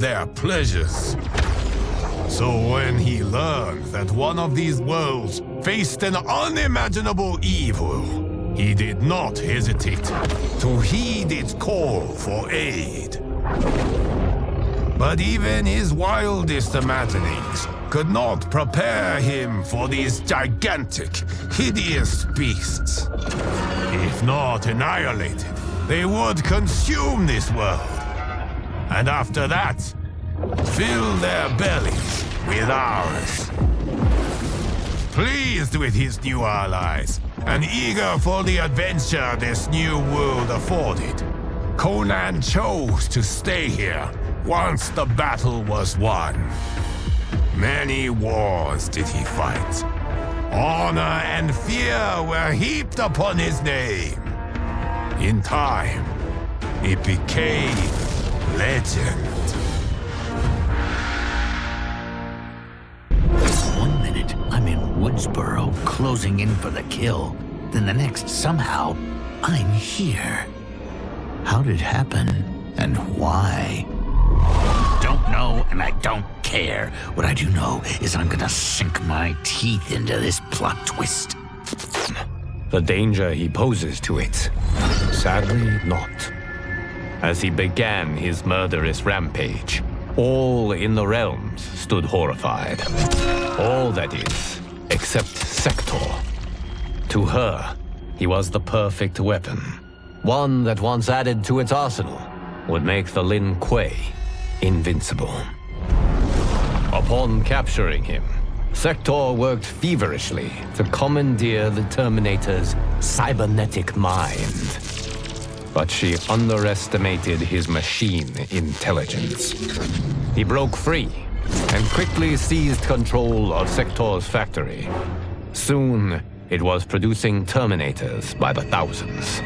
of their pleasures. So when he learned that one of these worlds faced an unimaginable evil, he did not hesitate to heed its call for aid. But even his wildest imaginings could not prepare him for these gigantic, hideous beasts. If not annihilated, they would consume this world. And after that, fill their bellies with ours. Pleased with his new allies, and eager for the adventure this new world afforded, Conan chose to stay here once the battle was won. Many wars did he fight. Honor and fear were heaped upon his name. In time, it became legend. One minute, I'm in Woodsboro, closing in for the kill. Then the next, somehow, I'm here. How did it happen, and why? Don't know, and I don't care. What I do know is I'm gonna sink my teeth into this plot twist. The danger he poses to it, sadly not. As he began his murderous rampage, all in the realms stood horrified. All, that is, except Sector. To her, he was the perfect weapon. One that once added to its arsenal would make the Lin Kuei invincible. Upon capturing him, Sector worked feverishly to commandeer the Terminator's cybernetic mind. But she underestimated his machine intelligence. He broke free and quickly seized control of Sector's factory. Soon, it was producing Terminators by the thousands.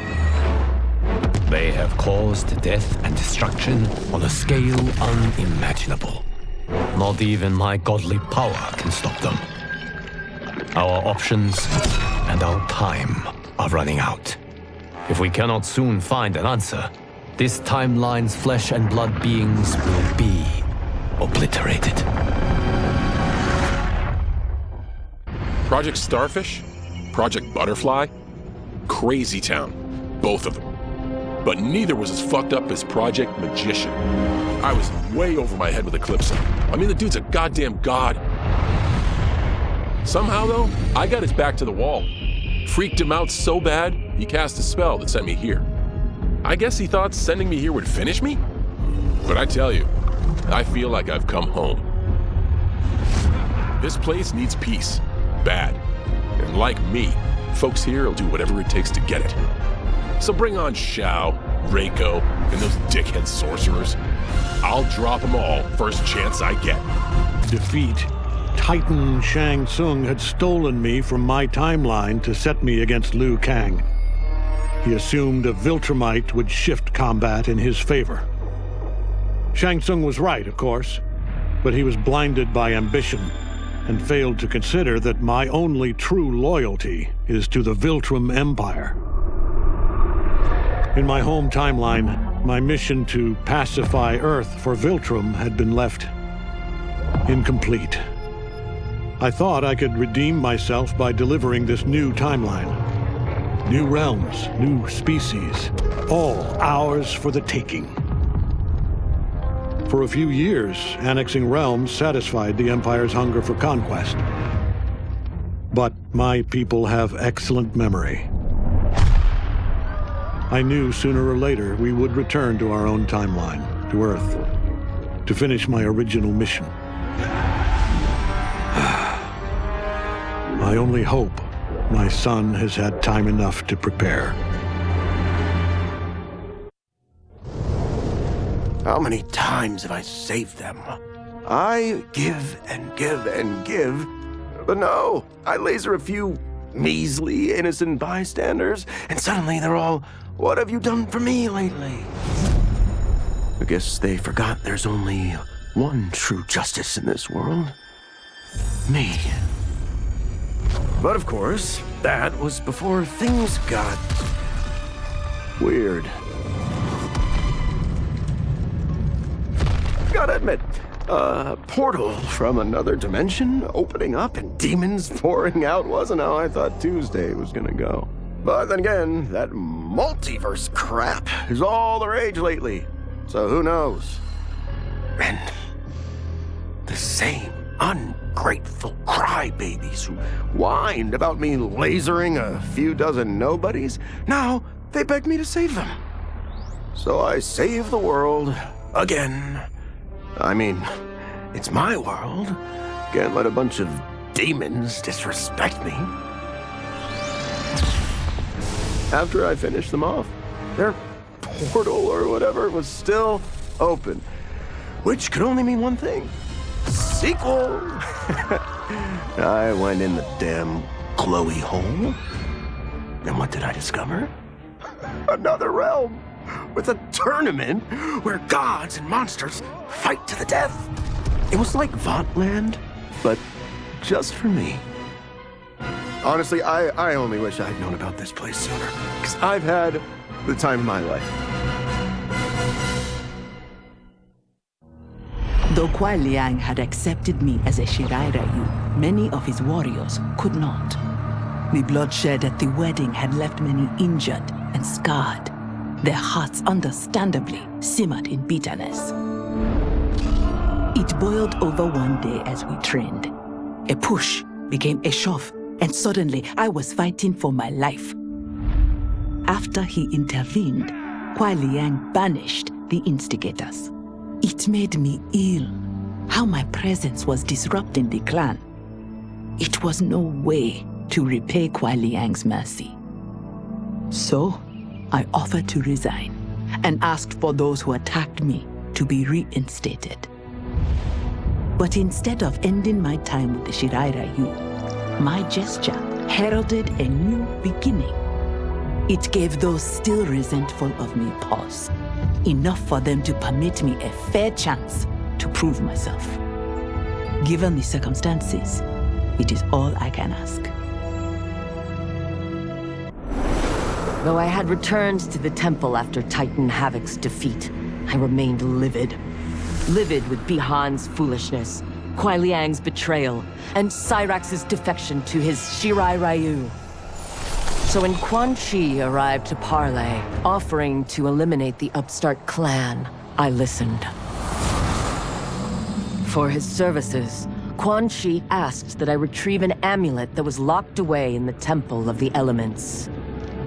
They have caused death and destruction on a scale unimaginable. Not even my godly power can stop them. Our options and our time are running out. If we cannot soon find an answer, this timeline's flesh and blood beings will be obliterated. Project Starfish? Project Butterfly? Crazy town. Both of them. But neither was as fucked up as Project Magician. I was way over my head with Eclipse. I mean, the dude's a goddamn god. Somehow, though, I got his back to the wall. Freaked him out so bad, he cast a spell that sent me here. I guess he thought sending me here would finish me? But I tell you, I feel like I've come home. This place needs peace. Bad. And like me, folks here will do whatever it takes to get it. So bring on Shao, Reiko, and those dickhead sorcerers. I'll drop them all first chance I get. Defeat. Titan Shang Tsung had stolen me from my timeline to set me against Liu Kang. He assumed a Viltrumite would shift combat in his favor. Shang Tsung was right, of course, but he was blinded by ambition and failed to consider that my only true loyalty is to the Viltrum Empire. In my home timeline, my mission to pacify Earth for Viltrum had been left incomplete. I thought I could redeem myself by delivering this new timeline. New realms, new species, all ours for the taking. For a few years, annexing realms satisfied the Empire's hunger for conquest. But my people have excellent memory. I knew sooner or later we would return to our own timeline, to Earth, to finish my original mission. I only hope my son has had time enough to prepare. How many times have I saved them? I give and give and give, but no, I laser a few measly, innocent bystanders, and suddenly they're all, "What have you done for me lately?" I guess they forgot there's only one true justice in this world. Me. But of course, that was before things got weird. gotta admit, a portal from another dimension opening up and demons pouring out wasn't how I thought Tuesday was gonna go. But then again, that multiverse crap is all the rage lately. So who knows? And the same ungrateful crybabies who whined about me lasering a few dozen nobodies, now they beg me to save them. So I save the world again. I mean, it's my world. Can't let a bunch of demons disrespect me. After I finished them off, their portal or whatever was still open, which could only mean one thing. Sequel! I went in the damn glowy hole, and what did I discover? Another realm with a tournament where gods and monsters fight to the death. It was like Votland, but just for me. Honestly, I only wish I had known about this place sooner, because I've had the time of my life. Though Kuai Liang had accepted me as a Shirai Ryu, many of his warriors could not. The bloodshed at the wedding had left many injured and scarred. Their hearts understandably simmered in bitterness. It boiled over one day as we trained. A push became a shove, and suddenly I was fighting for my life. After he intervened, Kuai Liang banished the instigators. It made me ill, how my presence was disrupting the clan. It was no way to repay Kuai Liang's mercy. So, I offered to resign and asked for those who attacked me to be reinstated. But instead of ending my time with the Shirai Ryu, my gesture heralded a new beginning. It gave those still resentful of me pause, enough for them to permit me a fair chance to prove myself. Given the circumstances, it is all I can ask. Though I had returned to the temple after Titan Havoc's defeat, I remained livid. Livid with Bihan's foolishness, Kuai Liang's betrayal, and Cyrax's defection to his Shirai Ryu. So when Quan Chi arrived to parley, offering to eliminate the upstart clan, I listened. For his services, Quan Chi asked that I retrieve an amulet that was locked away in the Temple of the Elements.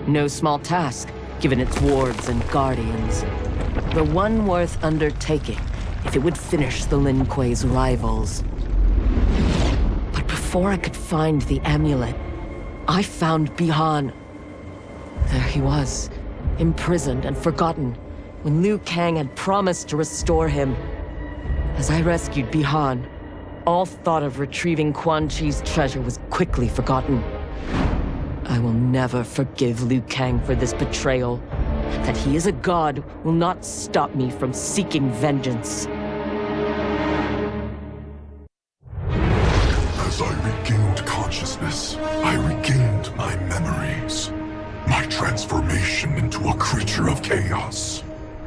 No small task, given its wards and guardians, but one worth undertaking if it would finish the Lin Kuei's rivals. But before I could find the amulet, I found Bihan. There he was, imprisoned and forgotten, when Liu Kang had promised to restore him. As I rescued Bihan, all thought of retrieving Quan Chi's treasure was quickly forgotten. I will never forgive Liu Kang for this betrayal. That he is a god will not stop me from seeking vengeance. As I regained consciousness, I regained my memories. My transformation into a creature of chaos.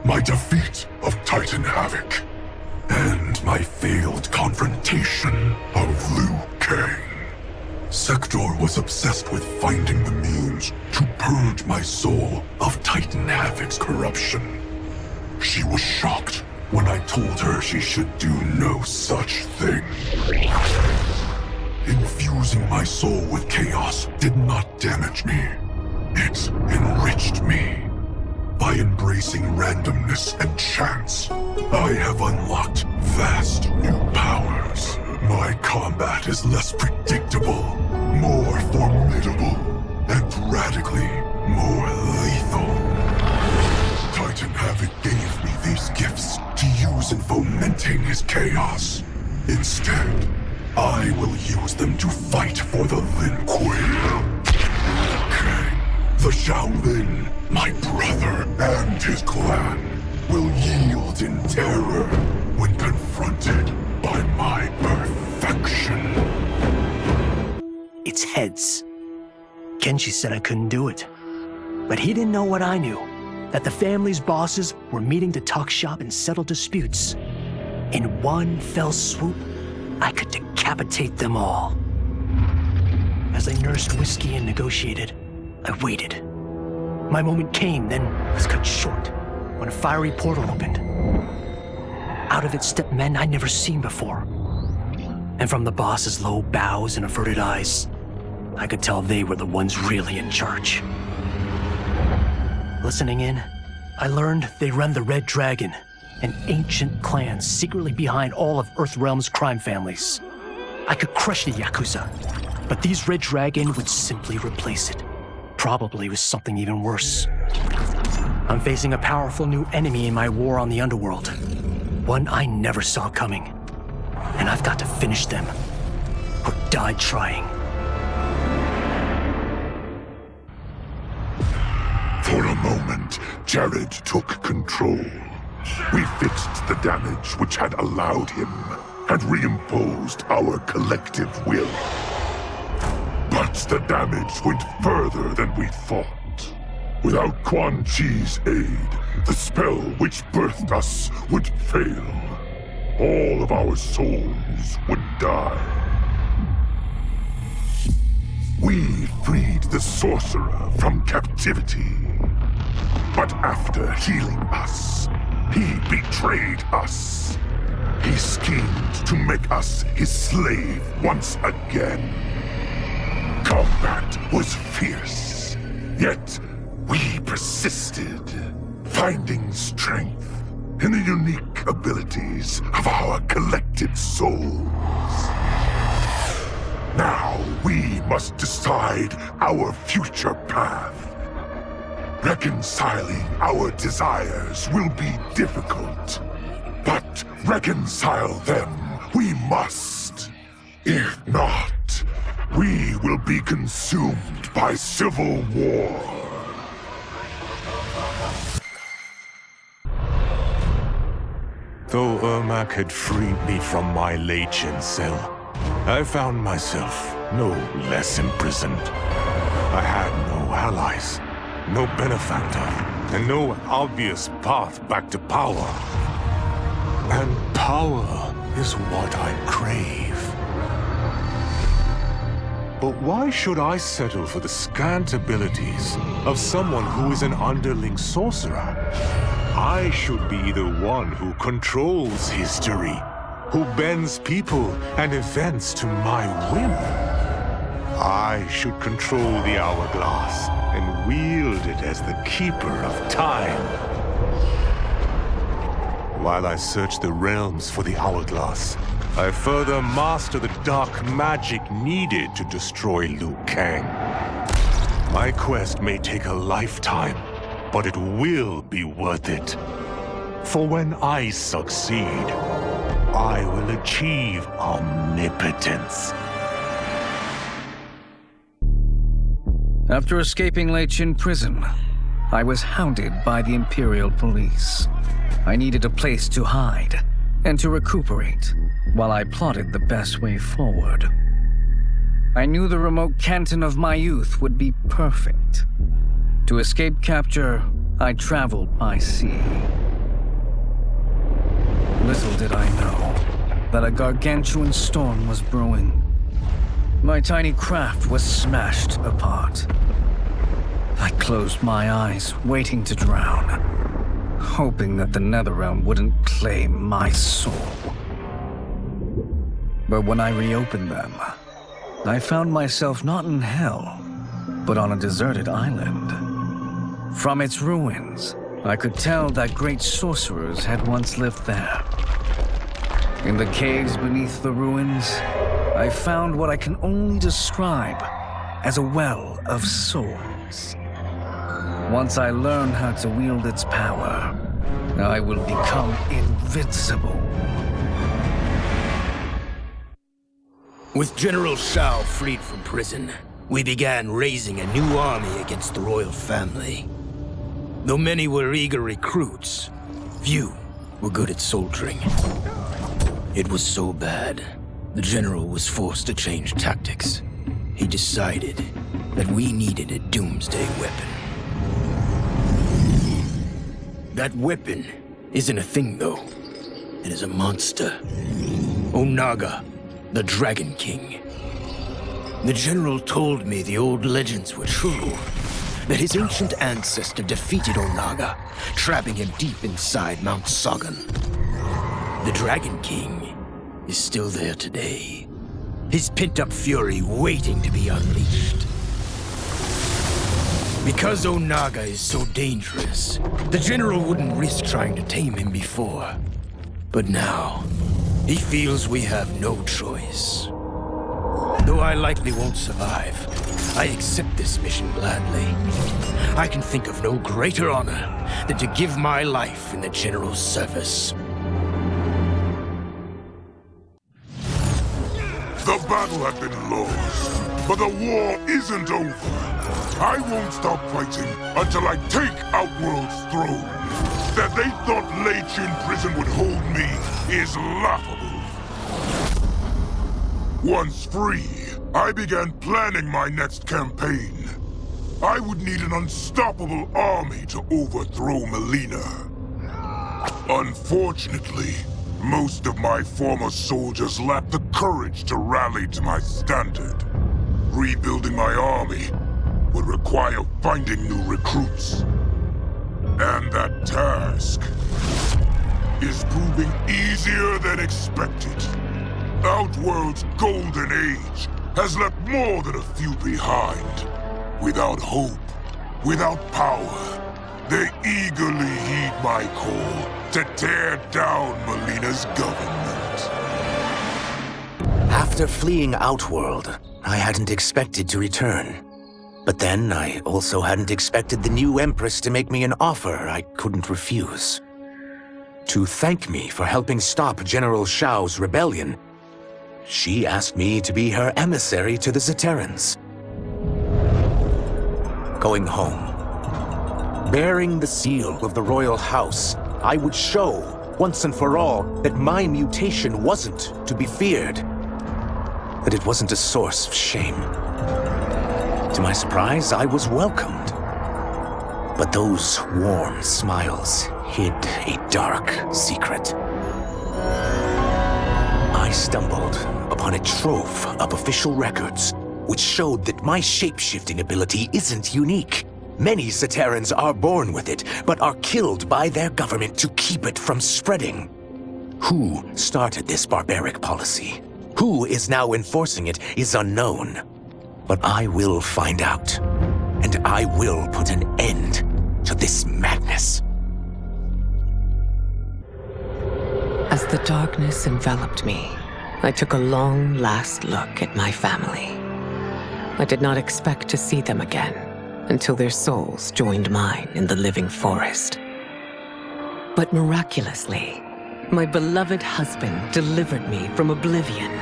My defeat of Titan Havoc. And my failed confrontation of Liu Kang. Sector was obsessed with finding the means to purge my soul of Titan Havoc's corruption. She was shocked when I told her she should do no such thing. Infusing my soul with chaos did not damage me. It enriched me. By embracing randomness and chance, I have unlocked vast new powers. My combat is less predictable, more formidable, and radically more lethal. Titan Havoc gave me these gifts to use in fomenting his chaos. Instead, I will use them to fight for the Lin Kuei. Kang, the Shaolin, my brother and his clan, will yield in terror when confronted by my perfection. It's heads. Kenshi said I couldn't do it. But he didn't know what I knew. That the family's bosses were meeting to talk shop and settle disputes. In one fell swoop, I could decapitate them all. As I nursed whiskey and negotiated, I waited. My moment came, then was cut short when a fiery portal opened. Out of it stepped men I'd never seen before. And from the boss's low bows and averted eyes, I could tell they were the ones really in charge. Listening in, I learned they run the Red Dragon, an ancient clan secretly behind all of Earthrealm's crime families. I could crush the Yakuza, but these Red Dragon would simply replace it, probably with something even worse. I'm facing a powerful new enemy in my war on the underworld, one I never saw coming, and I've got to finish them, or die trying. For a moment, Jared took control. We fixed the damage which had allowed him, and reimposed our collective will. But the damage went further than we thought. Without Quan Chi's aid, the spell which birthed us would fail. All of our souls would die. We freed the sorcerer from captivity. But after healing us, he betrayed us. He schemed to make us his slave once again. Combat was fierce, yet we persisted, finding strength in the unique abilities of our collective souls. Now we must decide our future path. Reconciling our desires will be difficult, but reconcile them we must. If not, we will be consumed by civil war. Though Ermac had freed me from my Leichin cell, I found myself no less imprisoned. I had no allies, no benefactor, and no obvious path back to power. And power is what I crave. But why should I settle for the scant abilities of someone who is an underling sorcerer? I should be the one who controls history, who bends people and events to my whim. I should control the hourglass and wield it as the keeper of time. While I search the realms for the hourglass, I further master the dark magic needed to destroy Liu Kang. My quest may take a lifetime, but it will be worth it. For when I succeed, I will achieve omnipotence. After escaping Leichin prison, I was hounded by the Imperial Police. I needed a place to hide and to recuperate while I plotted the best way forward. I knew the remote canton of my youth would be perfect. To escape capture, I traveled by sea. Little did I know that a gargantuan storm was brewing. My tiny craft was smashed apart. I closed my eyes, waiting to drown, hoping that the Netherrealm wouldn't claim my soul. But when I reopened them, I found myself not in hell, but on a deserted island. From its ruins, I could tell that great sorcerers had once lived there. In the caves beneath the ruins, I found what I can only describe as a well of souls. Once I learn how to wield its power, I will become invincible. With General Shao freed from prison, we began raising a new army against the royal family. Though many were eager recruits, few were good at soldiering. It was so bad, the general was forced to change tactics. He decided that we needed a doomsday weapon. That weapon isn't a thing, though. It is a monster. Onaga, the Dragon King. The general told me the old legends were true. That his ancient ancestor defeated Onaga, trapping him deep inside Mount Sagan. The Dragon King is still there today. His pent-up fury waiting to be unleashed. Because Onaga is so dangerous, the general wouldn't risk trying to tame him before. But now, he feels we have no choice. Though I likely won't survive, I accept this mission gladly. I can think of no greater honor than to give my life in the general's service. The battle had been lost, but the war isn't over. I won't stop fighting until I take Outworld's throne. That they thought Lei Chin prison would hold me is laughable. Once free, I began planning my next campaign. I would need an unstoppable army to overthrow Melina. Unfortunately, most of my former soldiers lacked the courage to rally to my standard. Rebuilding my army would require finding new recruits. And that task is proving easier than expected. Outworld's golden age has left more than a few behind. Without hope, without power, they eagerly heed my call to tear down Melina's government. After fleeing Outworld, I hadn't expected to return. But then I also hadn't expected the new Empress to make me an offer I couldn't refuse. To thank me for helping stop General Shao's rebellion, she asked me to be her emissary to the Zaterrans. Going home, bearing the seal of the royal house, I would show, once and for all, that my mutation wasn't to be feared. That it wasn't a source of shame. To my surprise, I was welcomed. But those warm smiles hid a dark secret. I stumbled upon a trove of official records, which showed that my shape-shifting ability isn't unique. Many Zaterrans are born with it, but are killed by their government to keep it from spreading. Who started this barbaric policy? Who is now enforcing it is unknown. But I will find out, and I will put an end to this madness. As the darkness enveloped me, I took a long last look at my family. I did not expect to see them again until their souls joined mine in the living forest. But miraculously, my beloved husband delivered me from oblivion.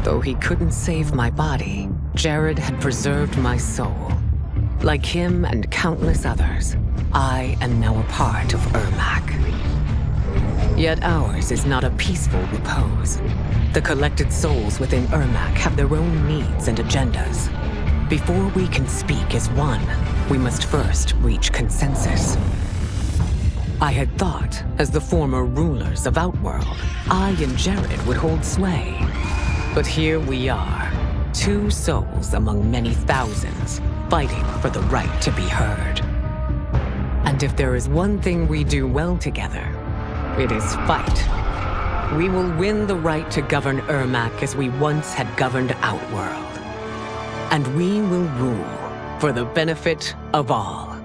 Though he couldn't save my body, Jared had preserved my soul. Like him and countless others, I am now a part of Ermac. Yet ours is not a peaceful repose. The collected souls within Ermac have their own needs and agendas. Before we can speak as one, we must first reach consensus. I had thought, as the former rulers of Outworld, I and Jared would hold sway. But here we are, two souls among many thousands, fighting for the right to be heard. And if there is one thing we do well together, it is fight. We will win the right to govern Ermac as we once had governed Outworld. And we will rule for the benefit of all.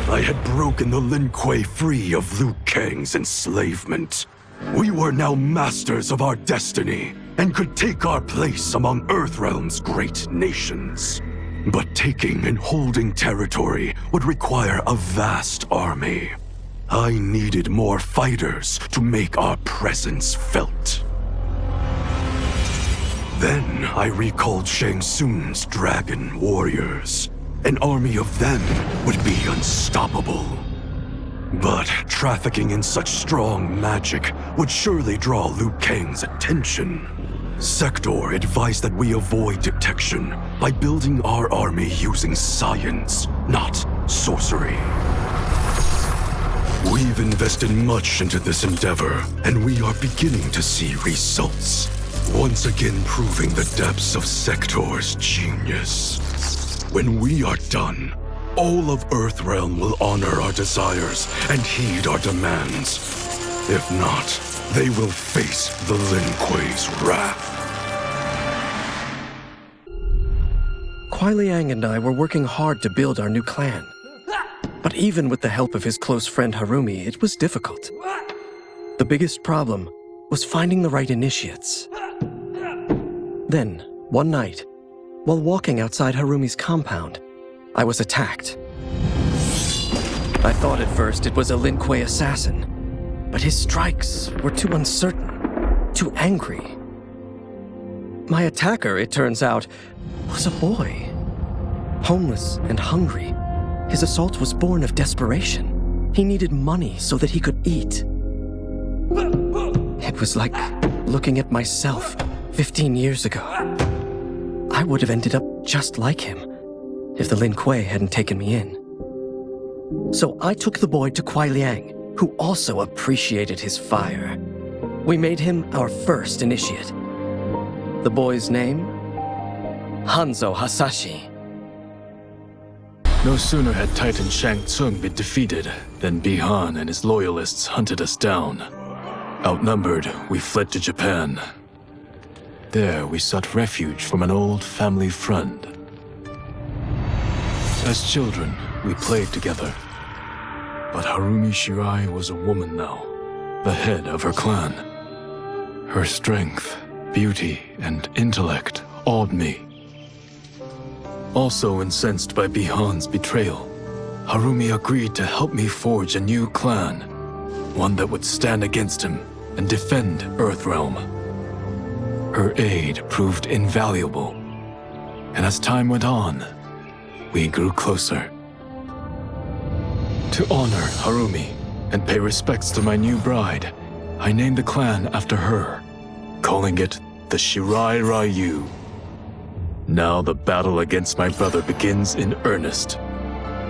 I had broken the Lin Kuei free of Liu Kang's enslavement. We were now masters of our destiny, and could take our place among Earthrealm's great nations. But taking and holding territory would require a vast army. I needed more fighters to make our presence felt. Then I recalled Shang Tsung's dragon warriors. An army of them would be unstoppable. But trafficking in such strong magic would surely draw Liu Kang's attention. Sector advised that we avoid detection by building our army using science, not sorcery. We've invested much into this endeavor, and we are beginning to see results. Once again proving the depths of Sector's genius. When we are done, all of Earthrealm will honor our desires and heed our demands. If not, they will face the Lin Kuei's wrath. Kuai Liang and I were working hard to build our new clan. But even with the help of his close friend Harumi, it was difficult. The biggest problem was finding the right initiates. Then, one night, while walking outside Harumi's compound, I was attacked. I thought at first it was a Lin Kuei assassin, but his strikes were too uncertain, too angry. My attacker, it turns out, was a boy. Homeless and hungry, his assault was born of desperation. He needed money so that he could eat. It was like looking at myself 15 years ago. I would have ended up just like him if the Lin Kuei hadn't taken me in. So I took the boy to Kuai Liang, who also appreciated his fire. We made him our first initiate. The boy's name? Hanzo Hasashi. No sooner had Titan Shang Tsung been defeated than Bihan and his loyalists hunted us down. Outnumbered, we fled to Japan. There, we sought refuge from an old family friend. As children, we played together. But Harumi Shirai was a woman now, the head of her clan. Her strength, beauty, and intellect awed me. Also incensed by Bihan's betrayal, Harumi agreed to help me forge a new clan, one that would stand against him and defend Earthrealm. Her aid proved invaluable, and as time went on, we grew closer. To honor Harumi and pay respects to my new bride, I named the clan after her, calling it the Shirai Ryu. Now the battle against my brother begins in earnest.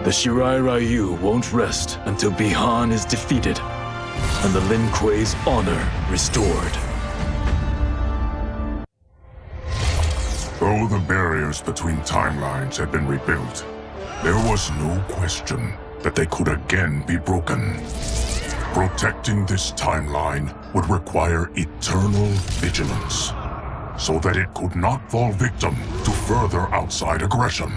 The Shirai Ryu won't rest until Bihan is defeated and the Lin Kuei's honor restored. Though the barriers between timelines had been rebuilt, there was no question that they could again be broken. Protecting this timeline would require eternal vigilance, so that it could not fall victim to further outside aggression.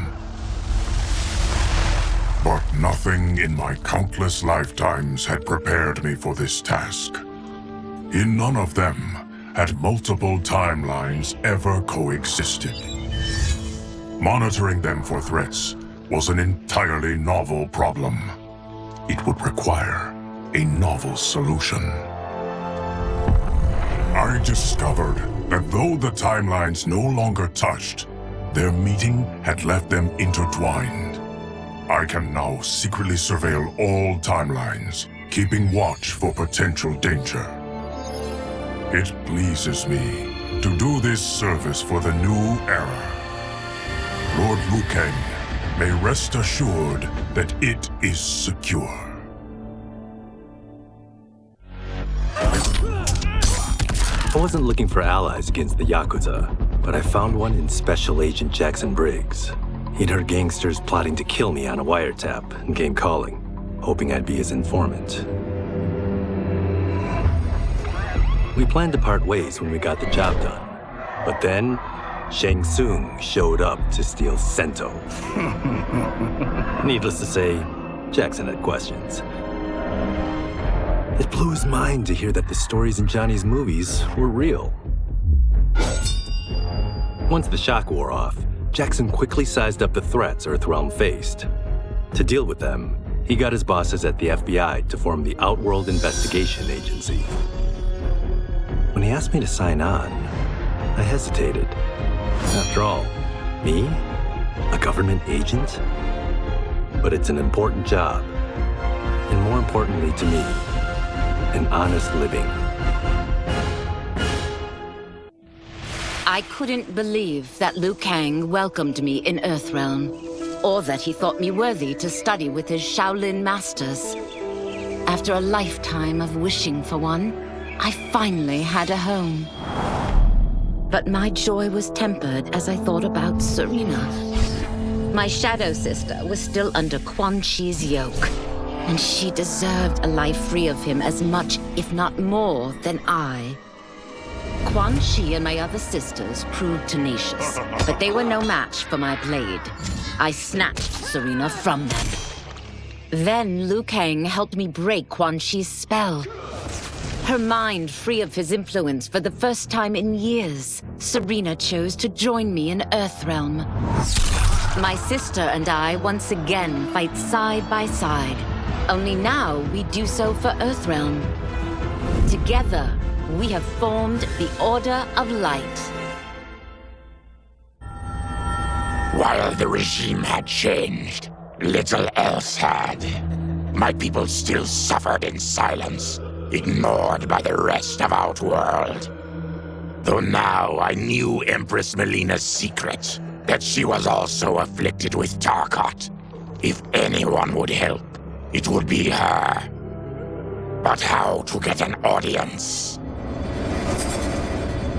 But nothing in my countless lifetimes had prepared me for this task. In none of them had multiple timelines ever coexisted. Monitoring them for threats was an entirely novel problem. It would require a novel solution. I discovered that though the timelines no longer touched, their meeting had left them intertwined. I can now secretly surveil all timelines, keeping watch for potential danger. It pleases me to do this service for the new era. Lord Liu Kang may rest assured that it is secure. I wasn't looking for allies against the Yakuza, but I found one in Special Agent Jackson Briggs. He'd heard gangsters plotting to kill me on a wiretap and came calling, hoping I'd be his informant. We planned to part ways when we got the job done, but then Shang Tsung showed up to steal Sento. Needless to say, Jackson had questions. It blew his mind to hear that the stories in Johnny's movies were real. Once the shock wore off, Jackson quickly sized up the threats Earthrealm faced. To deal with them, he got his bosses at the FBI to form the Outworld Investigation Agency. When he asked me to sign on, I hesitated. After all, me? A government agent? But it's an important job. And more importantly to me, an honest living. I couldn't believe that Liu Kang welcomed me in Earthrealm. or that he thought me worthy to study with his Shaolin masters. After a lifetime of wishing for one, I finally had a home. But my joy was tempered as I thought about Serena. My shadow sister was still under Quan Chi's yoke, and she deserved a life free of him as much, if not more, than I. Quan Chi and my other sisters proved tenacious, but they were no match for my blade. I snatched Serena from them. Then Liu Kang helped me break Quan Chi's spell. Her mind free of his influence for the first time in years, Serena chose to join me in Earthrealm. My sister and I once again fight side by side, only now we do so for Earthrealm. Together, we have formed the Order of Light. While the regime had changed, little else had. My people still suffered in silence, ignored by the rest of Outworld. Though now I knew Empress Melina's secret, that she was also afflicted with Tarkat. If anyone would help, it would be her. But how to get an audience?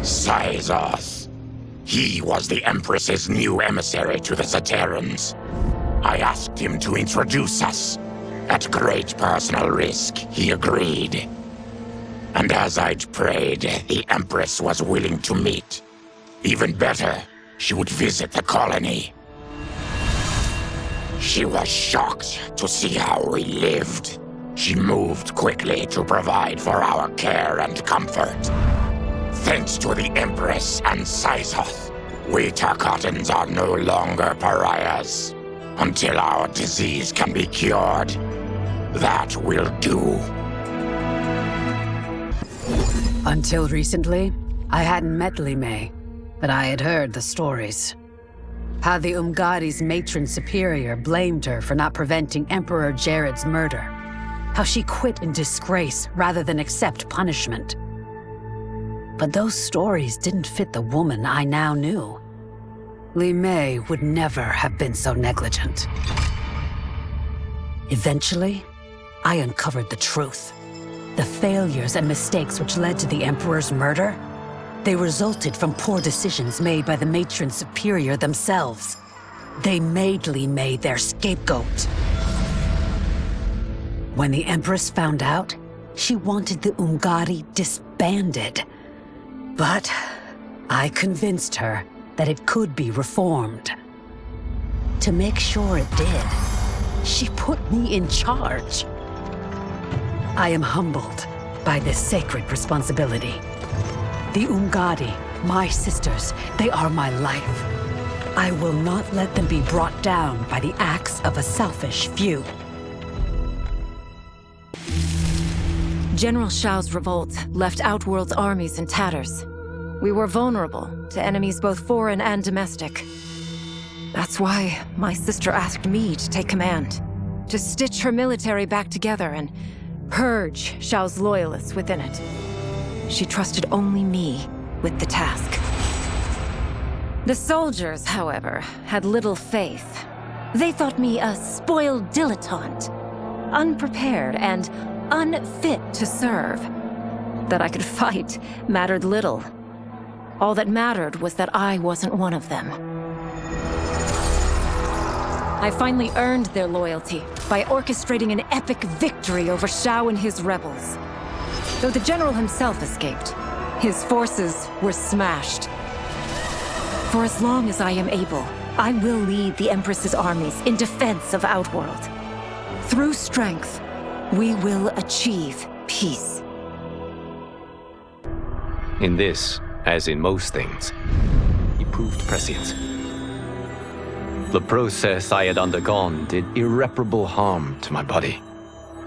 Syzoth. He was the Empress's new emissary to the Zaterrans. I asked him to introduce us. At great personal risk, he agreed. And as I'd prayed, the Empress was willing to meet. Even better, she would visit the colony. She was shocked to see how we lived. She moved quickly to provide for our care and comfort. Thanks to the Empress and Syzoth, we Tarkatans are no longer pariahs. Until our disease can be cured, that will do. Until recently, I hadn't met Li Mei, but I had heard the stories. How the Umgadi's matron superior blamed her for not preventing Emperor Jared's murder. How she quit in disgrace rather than accept punishment. But those stories didn't fit the woman I now knew. Li Mei would never have been so negligent. Eventually, I uncovered the truth. The failures and mistakes which led to the Emperor's murder, they resulted from poor decisions made by the matron superior themselves. They made Li Mei their scapegoat. When the Empress found out, she wanted the Umgadi disbanded. But I convinced her that it could be reformed. To make sure it did, she put me in charge. I am humbled by this sacred responsibility. The Umgadi, my sisters, they are my life. I will not let them be brought down by the acts of a selfish few. General Shao's revolt left Outworld's armies in tatters. We were vulnerable to enemies both foreign and domestic. That's why my sister asked me to take command, to stitch her military back together and purge Shao's loyalists within it. She trusted only me with the task. The soldiers, however, had little faith. They thought me a spoiled dilettante, unprepared and unfit to serve. That I could fight mattered little. All that mattered was that I wasn't one of them. I finally earned their loyalty by orchestrating an epic victory over Shao and his rebels. Though the general himself escaped, his forces were smashed. For as long as I am able, I will lead the Empress's armies in defense of Outworld. Through strength, we will achieve peace. In this, as in most things, he proved prescient. The process I had undergone did irreparable harm to my body.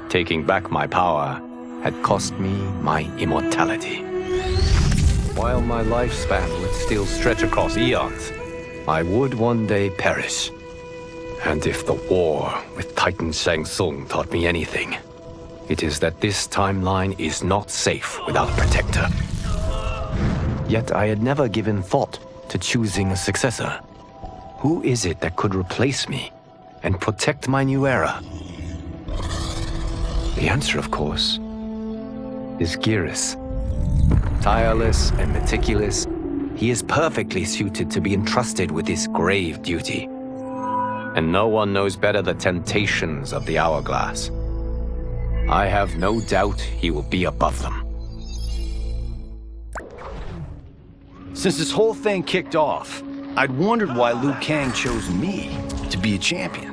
Taking back my power had cost me my immortality. While my lifespan would still stretch across eons, I would one day perish. And if the war with Titan Shang Tsung taught me anything, it is that this timeline is not safe without a protector. Yet I had never given thought to choosing a successor. Who is it that could replace me and protect my new era? The answer, of course, is Geras. Tireless and meticulous, he is perfectly suited to be entrusted with this grave duty. And no one knows better the temptations of the hourglass. I have no doubt he will be above them. Since this whole thing kicked off, I'd wondered why Liu Kang chose me to be a champion.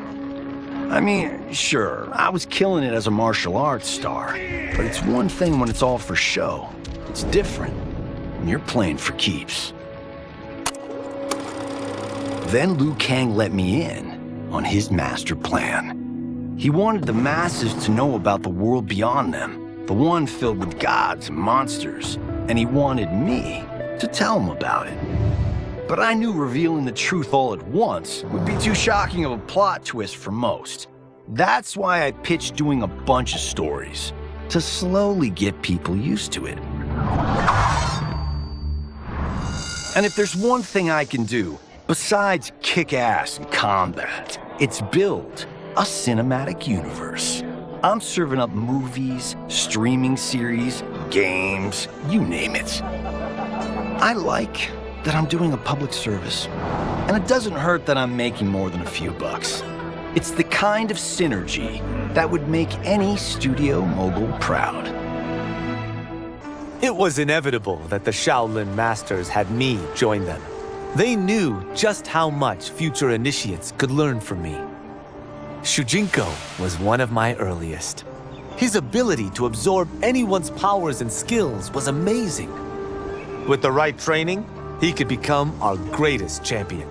I mean, sure, I was killing it as a martial arts star, but it's one thing when it's all for show. It's different when you're playing for keeps. Then Liu Kang let me in on his master plan. He wanted the masses to know about the world beyond them, the one filled with gods and monsters, and he wanted me to tell them about it. But I knew revealing the truth all at once would be too shocking of a plot twist for most. That's why I pitched doing a bunch of stories, to slowly get people used to it. And if there's one thing I can do, besides kick ass in combat, it's build a cinematic universe. I'm serving up movies, streaming series, games, you name it. I like that I'm doing a public service, and it doesn't hurt that I'm making more than a few bucks. It's the kind of synergy that would make any studio mogul proud. It was inevitable that the Shaolin Masters had me join them. They knew just how much future initiates could learn from me. Shujinko was one of my earliest. His ability to absorb anyone's powers and skills was amazing. With the right training, he could become our greatest champion.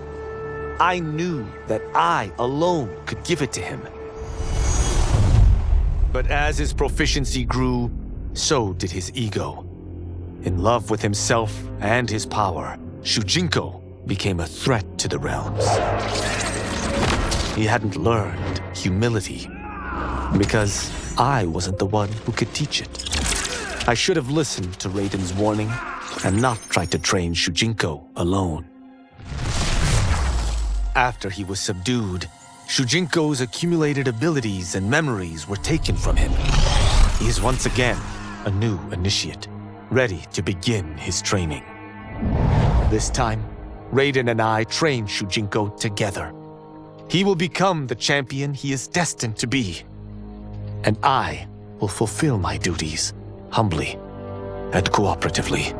I knew that I alone could give it to him. But as his proficiency grew, so did his ego. In love with himself and his power, Shujinko became a threat to the realms. He hadn't learned humility, because I wasn't the one who could teach it. I should have listened to Raiden's warning and not tried to train Shujinko alone. After he was subdued, Shujinko's accumulated abilities and memories were taken from him. He is once again a new initiate, ready to begin his training. This time, Raiden and I train Shujinko together. He will become the champion he is destined to be. And I will fulfill my duties humbly and cooperatively.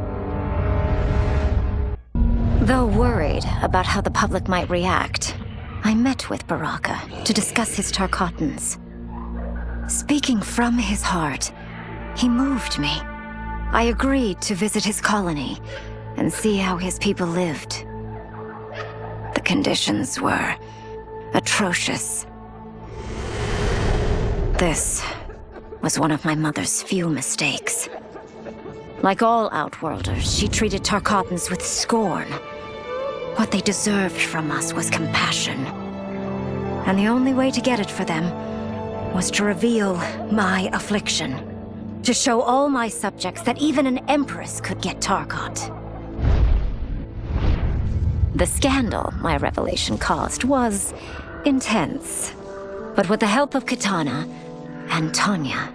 Though worried about how the public might react, I met with Baraka to discuss his Tarkatans. Speaking from his heart, he moved me. I agreed to visit his colony and see how his people lived. The conditions were atrocious. This was one of my mother's few mistakes. Like all Outworlders, she treated Tarkatans with scorn. What they deserved from us was compassion. And the only way to get it for them was to reveal my affliction. To show all my subjects that even an empress could get Tarkat. The scandal my revelation caused was intense. But with the help of Kitana and Tanya,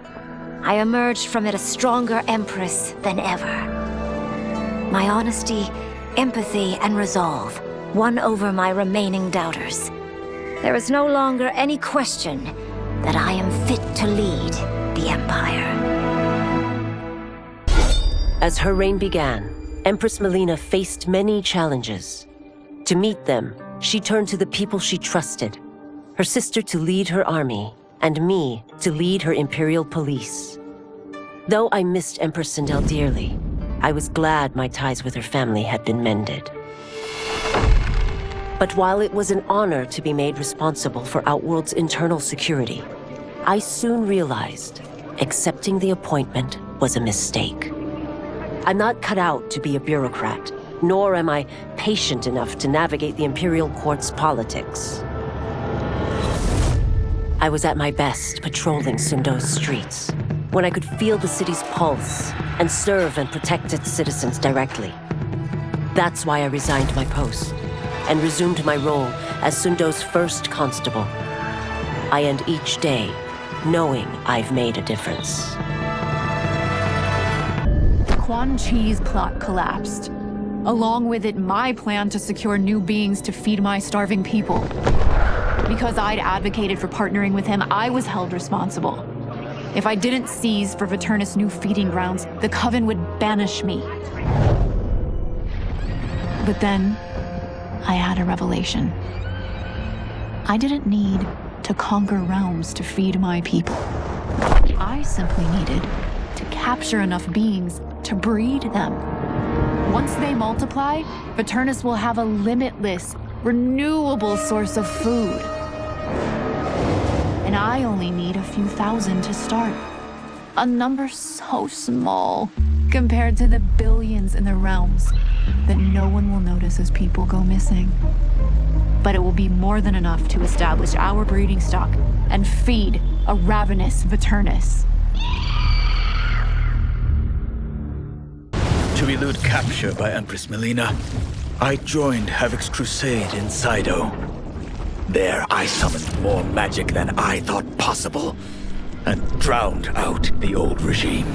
I emerged from it a stronger empress than ever. My honesty, empathy, and resolve won over my remaining doubters. There is no longer any question that I am fit to lead the Empire. As her reign began, Empress Melina faced many challenges. To meet them, she turned to the people she trusted, her sister to lead her army, and me to lead her Imperial police. Though I missed Empress Sindel dearly, I was glad my ties with her family had been mended. But while it was an honor to be made responsible for Outworld's internal security, I soon realized accepting the appointment was a mistake. I'm not cut out to be a bureaucrat, nor am I patient enough to navigate the Imperial Court's politics. I was at my best patrolling Sundo's streets, when I could feel the city's pulse and serve and protect its citizens directly. That's why I resigned my post and resumed my role as Sundo's first constable. I end each day knowing I've made a difference. Quan Chi's plot collapsed. Along with it, my plan to secure new beings to feed my starving people. Because I'd advocated for partnering with him, I was held responsible. If I didn't seize for Veternus' new feeding grounds, the Coven would banish me. But then, I had a revelation. I didn't need to conquer realms to feed my people. I simply needed to capture enough beings to breed them. Once they multiply, Veternus will have a limitless, renewable source of food. And I only need a few thousand to start. A number so small compared to the billions in the realms that no one will notice as people go missing. But it will be more than enough to establish our breeding stock and feed a ravenous Veternus. To elude capture by Empress Melina, I joined Havoc's crusade in Sido. There, I summoned more magic than I thought possible, and drowned out the old regime.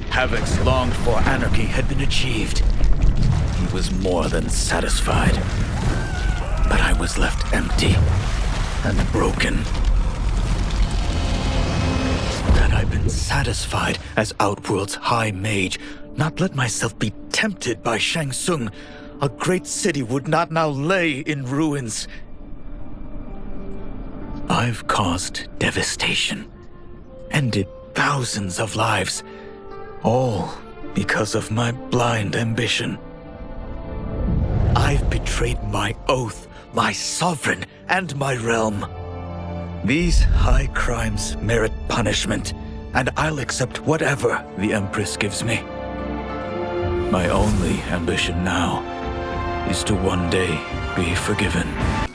Havoc's longed-for anarchy had been achieved. He was more than satisfied. But I was left empty and broken. Had I been satisfied as Outworld's High Mage, not let myself be tempted by Shang Tsung, a great city would not now lay in ruins. I've caused devastation, ended thousands of lives, all because of my blind ambition. I've betrayed my oath, my sovereign, and my realm. These high crimes merit punishment, and I'll accept whatever the Empress gives me. My only ambition now is to one day be forgiven.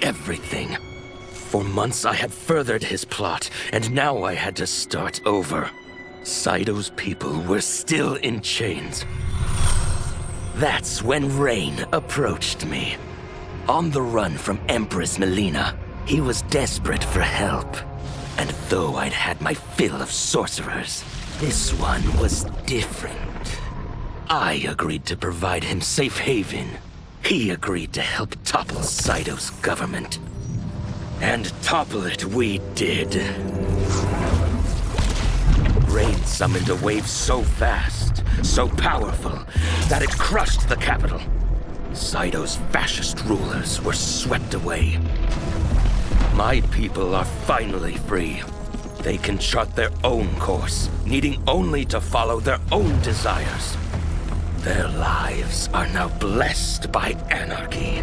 Everything. For months I had furthered his plot, and now I had to start over. Sido's people were still in chains. That's when Rain approached me. On the run from Empress Melina, he was desperate for help. And though I'd had my fill of sorcerers, this one was different. I agreed to provide him safe haven. He agreed to help topple Sido's government. And topple it we did. Rain summoned a wave so fast, so powerful, that it crushed the capital. Sido's fascist rulers were swept away. My people are finally free. They can chart their own course, needing only to follow their own desires. Their lives are now blessed by anarchy.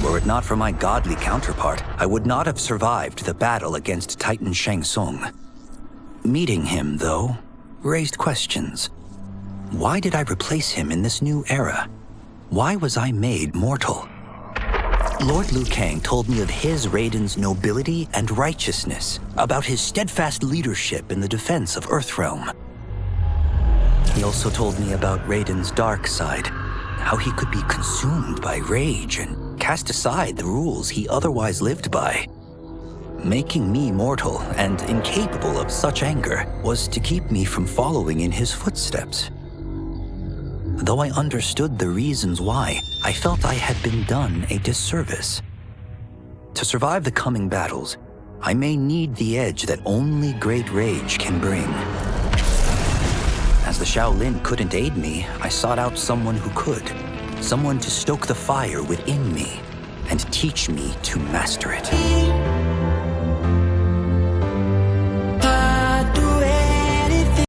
Were it not for my godly counterpart, I would not have survived the battle against Titan Shang Tsung. Meeting him, though, raised questions. Why did I replace him in this new era? Why was I made mortal? Lord Liu Kang told me of his Raiden's nobility and righteousness, about his steadfast leadership in the defense of Earthrealm. He also told me about Raiden's dark side, how he could be consumed by rage and cast aside the rules he otherwise lived by. Making me mortal and incapable of such anger was to keep me from following in his footsteps. Though I understood the reasons why, I felt I had been done a disservice. To survive the coming battles, I may need the edge that only great rage can bring. As the Shaolin couldn't aid me, I sought out someone who could. Someone to stoke the fire within me and teach me to master it.